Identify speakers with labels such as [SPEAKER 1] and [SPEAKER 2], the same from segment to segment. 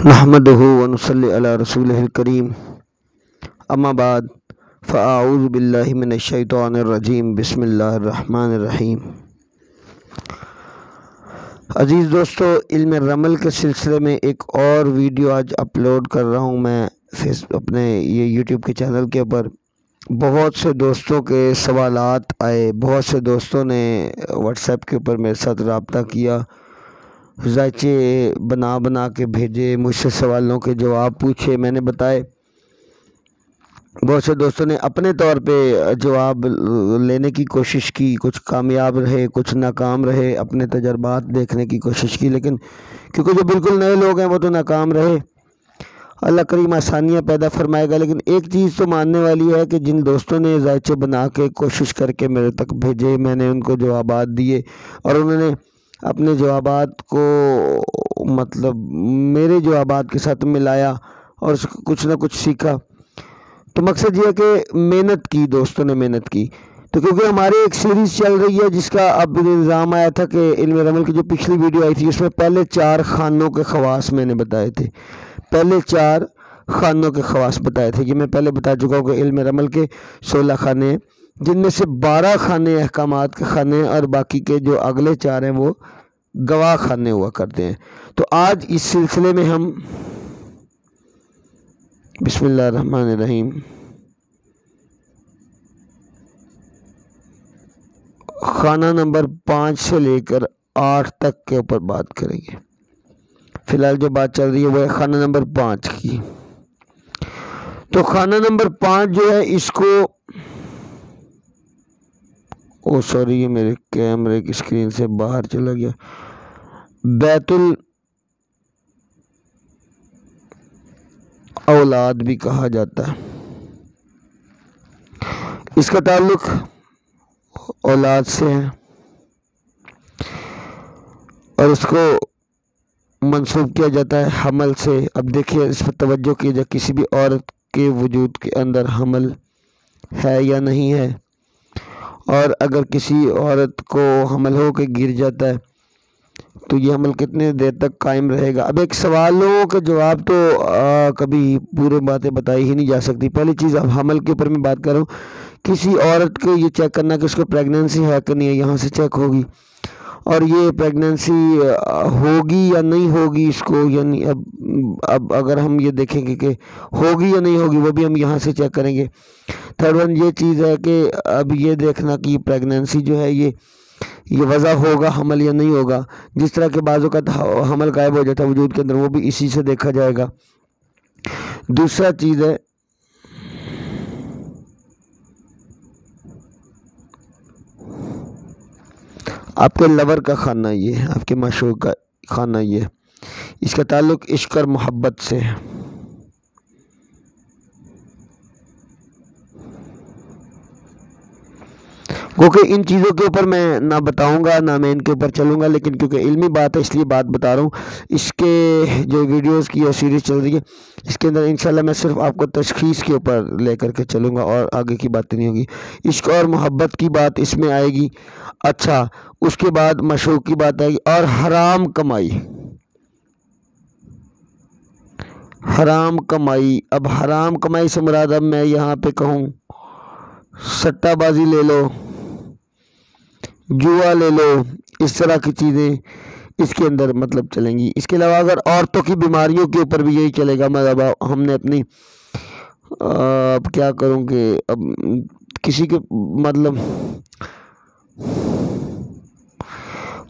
[SPEAKER 1] نحمده ونصلي على رسوله الكريم اما بعد فاعوذ باللہ من الشیطان الرجیم بسم اللہ الرحمن الرحیم۔ عزیز دوستو، علم رمل کے سلسلے میں ایک اور ویڈیو آج اپلوڈ کر رہا ہوں میں اپنے یہ یوٹیوب کے چینل کے اوپر۔ بہت سے دوستوں کے سوالات آئے، بہت سے دوستوں نے واٹس ایپ کے اوپر میرے ساتھ رابطہ کیا، ذائچے بنا کے بھیجے، مجھ سے سوالوں کے جواب پوچھے، میں نے بتائے۔ بہت سے دوستوں نے اپنے طور پہ جواب لینے کی کوشش کی، کچھ کامیاب رہے، کچھ ناکام رہے، اپنے تجربات دیکھنے کی کوشش کی، لیکن کیونکہ جو بالکل نئے لوگ ہیں وہ تو ناکام رہے۔ اللہ کریم آسانیاں پیدا فرمائے گا، لیکن ایک چیز تو ماننے والی ہے کہ جن دوستوں نے ذائچے بنا کے کوشش کر کے میرے تک بھیجے، میں نے ان کو جوابات دیے اور انہوں نے اپنے جوابات کو میرے جوابات کے ساتھ ملایا اور کچھ نہ کچھ سیکھا۔ تو مقصد یہ ہے کہ محنت کی، دوستوں نے محنت کی۔ تو کیونکہ ہماری ایک سیریز چل رہی ہے جس کا اب نظام آیا تھا کہ علم رمل کی جو پچھلی ویڈیو آئی تھی اس میں پہلے 4 خانوں کے خواص میں نے بتائے تھے، پہلے 4 خانوں کے خواص بتائے تھے۔ یہ میں پہلے بتا چکا ہوں کہ علم رمل کے 16 خانے ہیں، جن میں سے 12 خانے احکامات کے خانے ہیں اور باقی کے جو اگلے 4 ہیں وہ گواہ خانے ہوا کرتے ہیں۔ تو آج اس سلسلے میں ہم بسم اللہ الرحمن الرحیم خانہ نمبر 5 سے لے کر 8 تک کے اوپر بات کریں گے۔ فی الحال جو بات چل رہی ہے وہ ہے خانہ نمبر 5 کی۔ تو خانہ نمبر 5 جو ہے اس کو یہ میرے کیمرے کی اسکرین سے باہر چلا گیا، بیت الاولاد بھی کہا جاتا ہے۔ اس کا تعلق اولاد سے ہے اور اس کو منسوب کیا جاتا ہے حمل سے۔ اب دیکھیے اس پر توجہ کیجیے، کسی بھی عورت کے وجود کے اندر حمل ہے یا نہیں ہے، اور اگر کسی عورت کو حمل ہو کے گر جاتا ہے تو یہ حمل کتنے دیر تک قائم رہے گا۔ اب ایک سوالوں کے جواب تو کبھی پورے باتیں بتائی ہی نہیں جا سکتی۔ پہلی چیز اب حمل کے اوپر میں بات کر رہا ہوں، کسی عورت کو یہ چیک کرنا کہ اس کو پریگننسی ہے کہ نہیں ہے، یہاں سے چیک ہوگی، اور یہ پریگننسی ہوگی یا نہیں ہوگی اس کو، یعنی اب اگر ہم یہ دیکھیں گے کہ ہوگی یا نہیں ہوگی وہ بھی ہم یہاں سے چیک کریں گے۔ تھرڈ ون یہ چیز ہے کہ اب یہ دیکھنا کہ یہ پریگننسی جو ہے یہ وضع ہوگا حمل یا نہیں ہوگا۔ جس طرح کے بعض اوقات حمل غائب ہو جاتا ہے وجود کے اندر، وہ بھی اسی سے دیکھا جائے گا۔ دوسرا چیز ہے آپ کے لور کا خانہ، یہ ہے آپ کے معشوق کا خانہ، یہ اس کا تعلق عشق اور محبت سے ہے۔ کیونکہ ان چیزوں کے اوپر میں نہ بتاؤں گا نہ میں ان کے اوپر چلوں گا، لیکن کیونکہ علمی بات ہے اس لیے بات بتا رہا ہوں۔ اس کے جو ویڈیوز کی سیریز چل رہی ہے اس کے اندر انشاءاللہ میں صرف آپ کو تشخیص کے اوپر لے کر کے چلوں گا اور آگے کی باتیں نہیں ہوگی۔ عشق اور محبت کی بات اس میں آئے گی۔ اچھا، اس کے بعد معشوق کی بات آئے گی، اور حرام کمائی۔ حرام کمائی، اب حرام کمائی سے مراد اب میں یہاں پہ کہوں سٹہ بازی لے لو، جوا لے لو، اس طرح کی چیزیں اس کے اندر چلیں گی۔ اس کے علاوہ اگر عورتوں کی بیماریوں کے اوپر بھی یہی چلے گا، ہم نے اپنی اب کیا کروں کہ اب کسی کے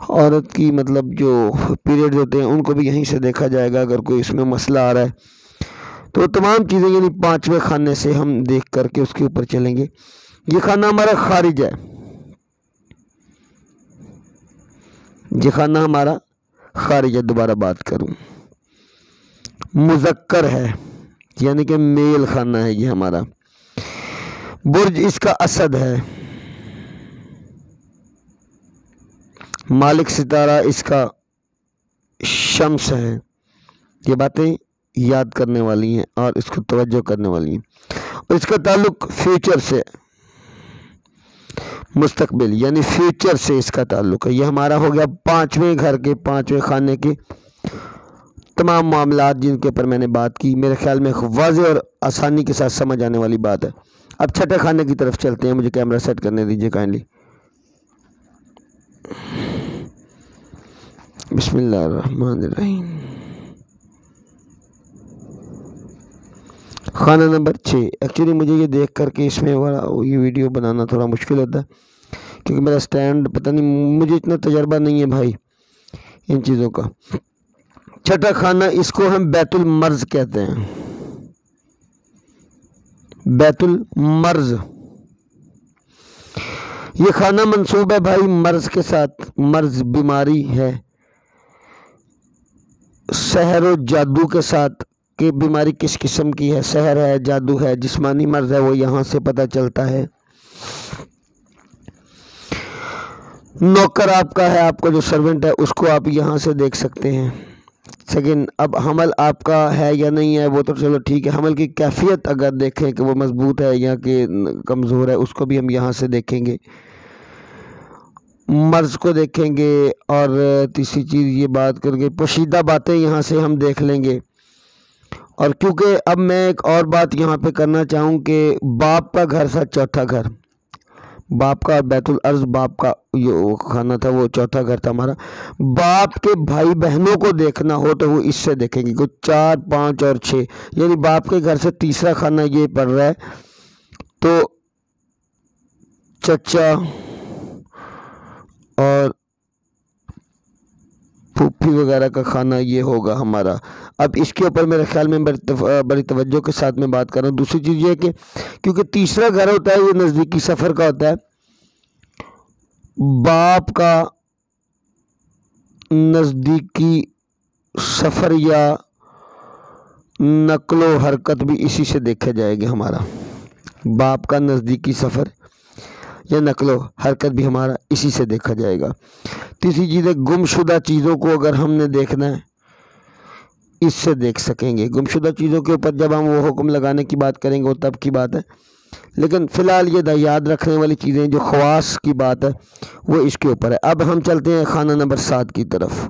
[SPEAKER 1] عورت کی جو پیریڈ ہوتے ہیں ان کو بھی یہیں سے دیکھا جائے گا اگر کوئی اس میں مسئلہ آ رہا ہے۔ تو تمام چیزیں یعنی 5ویں خانے سے ہم دیکھ کر کے اس کے اوپر چلیں گے۔ یہ خانہ ہمارا خارج ہے، یہ خانہ ہمارا خارج ہے۔ دوبارہ بات کروں، مذکر ہے یعنی کہ میل خانہ ہے یہ ہمارا۔ برج اس کا اسد ہے، مالک ستارہ اس کا شمس ہے۔ یہ باتیں یاد کرنے والی ہیں اور اس کو توجہ کرنے والی ہیں۔ اور اس کا تعلق فیوچر سے، مستقبل یعنی فیوچر سے اس کا تعلق ہے۔ یہ ہمارا ہو گیا 5ویں گھر کے 5ویں خانے کے تمام معاملات جن کے اوپر میں نے بات کی میرے خیال میں واضح اور آسانی کے ساتھ سمجھ آنے والی بات ہے۔ اب چھٹے خانے کی طرف چلتے ہیں، مجھے کیمرہ سیٹ کرنے دیجیے کائنڈلی۔ بسم اللہ الرحمن الرحیم۔ خانہ نمبر 6۔ ایکچولی مجھے یہ دیکھ کر کے اس میں یہ ویڈیو بنانا تھوڑا مشکل ہوتا ہے کیونکہ میرا سٹینڈ پتہ نہیں، مجھے اتنا تجربہ نہیں ہے بھائی ان چیزوں کا۔ چھٹا خانہ اس کو ہم بیت المرز کہتے ہیں، بیت المرز۔ یہ خانہ منسوب ہے بھائی مرض کے ساتھ، مرض بیماری ہے، سحر و جادو کے ساتھ کہ بیماری کس قسم کی ہے، سحر ہے، جادو ہے، جسمانی مرض ہے، وہ یہاں سے پتہ چلتا ہے۔ نوکر آپ کا ہے، آپ کا جو سرونٹ ہے اس کو آپ یہاں سے دیکھ سکتے ہیں۔ سیکنڈ، اب حمل آپ کا ہے یا نہیں ہے وہ تو چلو ٹھیک ہے، حمل کی کیفیت اگر دیکھیں کہ وہ مضبوط ہے یا کہ کمزور ہے اس کو بھی ہم یہاں سے دیکھیں گے، مرض کو دیکھیں گے، اور تیسری چیز یہ بات کر کے پوشیدہ باتیں یہاں سے ہم دیکھ لیں گے۔ اور کیونکہ اب میں ایک اور بات یہاں پہ کرنا چاہوں کہ باپ کا گھر تھا چوتھا گھر، باپ کا بیت الارض، باپ کا یہ خانہ تھا، وہ چوتھا گھر تھا ہمارا۔ باپ کے بھائی بہنوں کو دیکھنا ہو تو وہ اس سے دیکھیں گے، کوئی 4، 5 اور 6، یعنی باپ کے گھر سے تیسرا خانہ یہ پڑ رہا ہے تو چچا اور پھوپھی وغیرہ کا خانہ یہ ہوگا ہمارا۔ اب اس کے اوپر میرے خیال میں بڑی توجہ کے ساتھ میں بات کر رہا ہوں۔ دوسری چیز یہ ہے کہ کیونکہ تیسرا گھر ہوتا ہے یہ نزدیکی سفر کا ہوتا ہے، باپ کا نزدیکی سفر یا نقل و حرکت بھی اسی سے دیکھا جائے گا ہمارا، باپ کا نزدیکی سفر یا نقل و حرکت بھی ہمارا اسی سے دیکھا جائے گا۔ تیسری چیز ہے گمشدہ چیزوں کو اگر ہم نے دیکھنا ہے اس سے دیکھ سکیں گے، گمشدہ چیزوں کے اوپر جب ہم وہ حکم لگانے کی بات کریں گے وہ تب کی بات ہے، لیکن فی الحال یہ یاد رکھنے والی چیزیں جو خواص کی بات ہے وہ اس کے اوپر ہے۔ اب ہم چلتے ہیں خانہ نمبر 7 کی طرف۔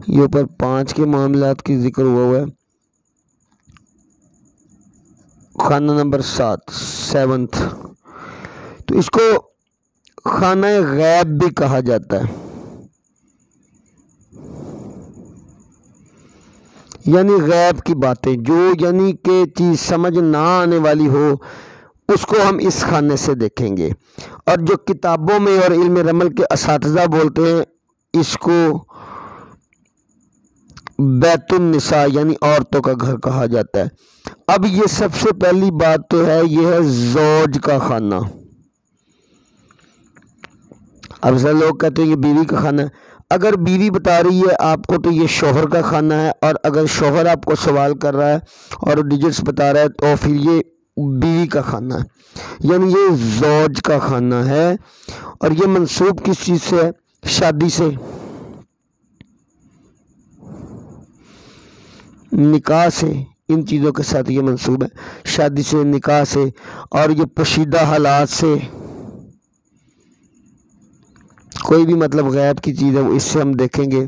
[SPEAKER 1] یہ اوپر 5 کے معاملات کی ذکر ہوا ہے، خانہ نمبر 7 تو اس کو خانہ غیب بھی کہا جاتا ہے، یعنی غیب کی باتیں جو یعنی کہ چیز سمجھ نہ آنے والی ہو اس کو ہم اس خانے سے دیکھیں گے، اور جو کتابوں میں اور علم رمل کے اساتذہ بولتے ہیں اس کو بیت النساء یعنی عورتوں کا گھر کہا جاتا ہے۔ اب یہ سب سے پہلی بات تو ہے یہ ہے زوج کا خانہ۔ اب سب لوگ کہتے ہیں یہ بیوی کا خانہ ہے، اگر بیوی بتا رہی ہے آپ کو تو یہ شوہر کا خانہ ہے، اور اگر شوہر آپ کو سوال کر رہا ہے اور ڈیجٹس بتا رہا ہے تو پھر یہ بیوی کا خانہ ہے، یعنی یہ زوج کا خانہ ہے۔ اور یہ منسوب کس چیز سے ہے؟ شادی سے، نکاح سے، ان چیزوں کے ساتھ یہ منسوب ہے، شادی سے، نکاح سے، اور یہ پوشیدہ حالات سے، کوئی بھی مطلب غیب کی چیز ہے وہ اس سے ہم دیکھیں گے،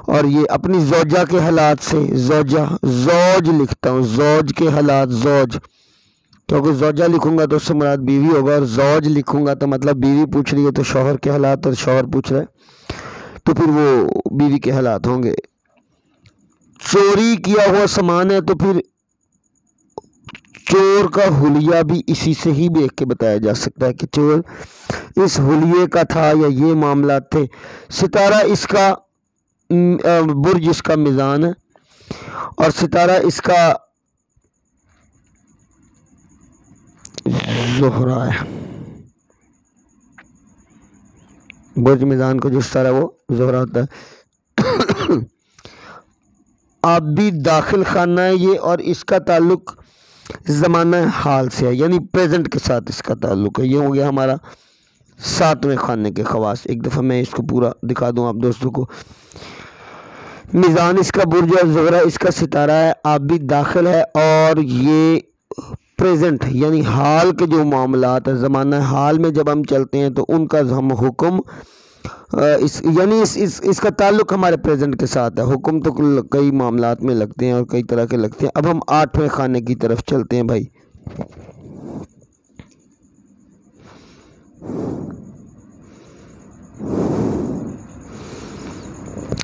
[SPEAKER 1] اور یہ اپنی زوجہ کے حالات سے، زوجہ، زوج لکھتا ہوں، زوج کے حالات، زوج، کیونکہ زوجہ لکھوں گا تو اس سے مراد بیوی ہوگا، اور زوج لکھوں گا تو مطلب بیوی پوچھ رہی ہے تو شوہر کے حالات، اور شوہر پوچھ رہا ہے تو پھر وہ بیوی کے حالات ہوں گے۔ چوری کیا ہوا سامان ہے تو پھر چور کا حلیہ بھی اسی سے ہی دیکھ کے بتایا جا سکتا ہے کہ چور اس حلیے کا تھا یا یہ معاملات تھے۔ ستارہ اس کا برج اس کا میزان ہے، اور ستارہ اس کا زہرہ ہے، برج میزان کو جو ستارہ وہ زہرہ ہوتا ہے۔ آبی داخل خانہ ہے یہ، اور اس کا تعلق زمانہ حال سے ہے، یعنی پریزنٹ کے ساتھ اس کا تعلق ہے۔ یہ ہو گیا ہمارا 7ویں خانے کے خواص۔ ایک دفعہ میں اس کو پورا دکھا دوں آپ دوستوں کو۔ میزان اس کا برج ہے، زہرہ اس کا ستارہ ہے، آبی داخل ہے، اور یہ پریزنٹ یعنی حال کے جو معاملات ہیں، زمانہ حال میں جب ہم چلتے ہیں تو ان کا ہم حکم اس کا تعلق ہمارے پریزنٹ کے ساتھ ہے۔ حکم تو کئی معاملات میں لگتے ہیں اور کئی طرح کے لگتے ہیں۔ اب ہم 8ویں خانے کی طرف چلتے ہیں بھائی۔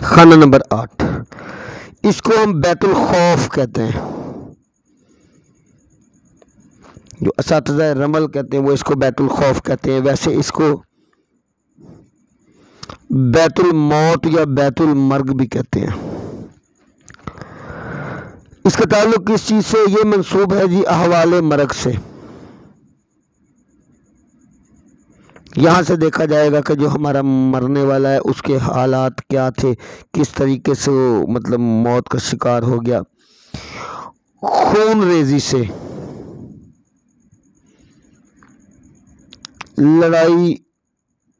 [SPEAKER 1] خانہ نمبر 8، اس کو ہم بیت الخوف کہتے ہیں۔ جو اساتذہ رمل کہتے ہیں وہ اس کو بیت الخوف کہتے ہیں، ویسے اس کو بیت الموت یا بیت المرگ بھی کہتے ہیں۔ اس کا تعلق کس چیز سے؟ یہ منسوب ہے جی احوال مرگ سے۔ یہاں سے دیکھا جائے گا کہ جو ہمارا مرنے والا ہے اس کے حالات کیا تھے، کس طریقے سے وہ مطلب موت کا شکار ہو گیا، خون ریزی سے، لڑائی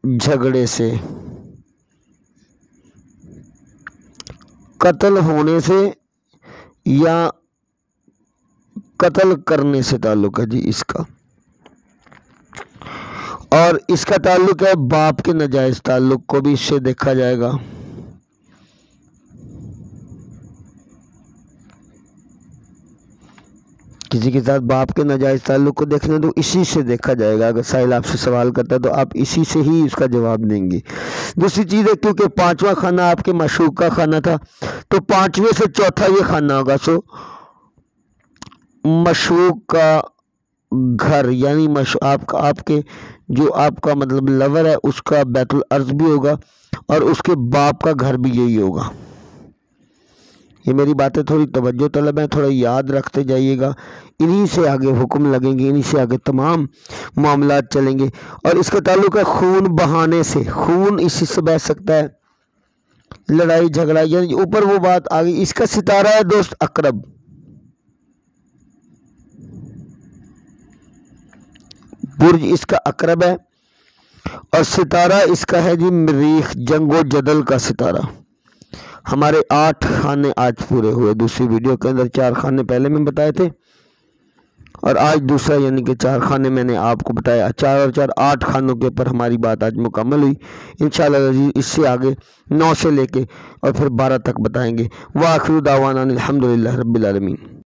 [SPEAKER 1] جھگڑے سے، قتل ہونے سے یا قتل کرنے سے تعلق ہے جی اس کا۔ اور اس کا تعلق ہے باپ کے ناجائز تعلق کو بھی اس سے دیکھا جائے گا۔ کسی کے ساتھ باپ کے ناجائز تعلق کو دیکھنا تو اسی سے دیکھا جائے گا۔ اگر سائل آپ سے سوال کرتا ہے تو آپ اسی سے ہی اس کا جواب دیں گے۔ دوسری چیز ہے کیونکہ 5واں خانہ آپ کے مشوق کا خانہ تھا تو 5ویں سے چوتھا یہ خانہ ہوگا، سو مشوق کا گھر یعنی آپ کے جو آپ کا مطلب لور ہے اس کا بیت الارض بھی ہوگا اور اس کے باپ کا گھر بھی یہی ہوگا۔ یہ میری باتیں تھوڑی توجہ طلب ہیں، تھوڑا یاد رکھتے جائیے گا۔ انہی سے آگے حکم لگیں گے، انہی سے آگے تمام معاملات چلیں گے۔ اور اس کا تعلق ہے خون بہانے سے، خون اسی سے بہ سکتا ہے، لڑائی جھگڑا، یعنی اوپر وہ بات آ گئی۔ اس کا ستارہ ہے دوست عقرب، برج اس کا عقرب ہے، اور ستارہ اس کا ہے جی مریخ، جنگ و جدل کا ستارہ۔ ہمارے 8 خانے آج پورے ہوئے۔ دوسری ویڈیو کے اندر 4 خانے پہلے میں بتائے تھے اور آج دوسرا یعنی کہ 4 خانے میں نے آپ کو بتایا۔ 4 اور 4 8 خانوں کے اوپر ہماری بات آج مکمل ہوئی۔ انشاءاللہ اس سے آگے 9 سے لے کے اور پھر 12 تک بتائیں گے۔ وآخر دعوانا الحمدللہ رب العالمین۔